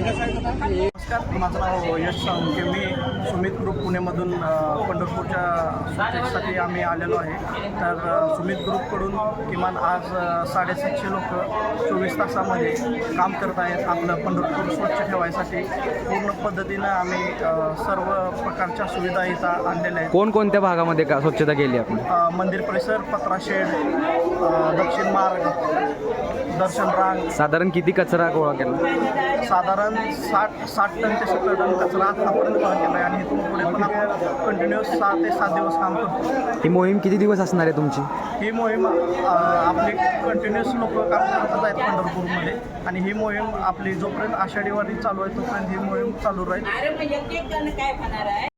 नमस्कार, माझं नाव यश साळुंखे. मी सुमित ग्रुप पुणेमधून पंढरपूरच्या सुट्टीसाठी आम्ही आलेलो आहे. तर सुमित ग्रुपकडून किमान आज 750 लोक 24 तासामध्ये काम करत आहेत. आपलं पंढरपूर स्वच्छ ठेवायसाठी पूर्ण पद्धतीनं आम्ही सर्व प्रकारच्या सुविधा इथं आणलेल्या आहेत. कोणकोणत्या भागामध्ये का स्वच्छता केली आपण? मंदिर परिसर, पत्राशेड, दक्षिण मार्ग, दर्शन रांग. साधारण किती कचरा गोळा केला? साधारण 60 टन ते 70 टन कचरा आतापर्यंत गोळा केला आहे आणि इथून पुढे पण आपण कंटिन्युअस 6 ते 7 दिवस काम करतो. ही मोहीम किती दिवस असणार आहे तुमची? ही मोहीम आपली कंटिन्युअस लोक काम करतच आहेत पंढरपूरमध्ये आणि ही मोहीम आपली जोपर्यंत आषाढी वारी चालू आहे तोपर्यंत ही मोहीम चालू राहील.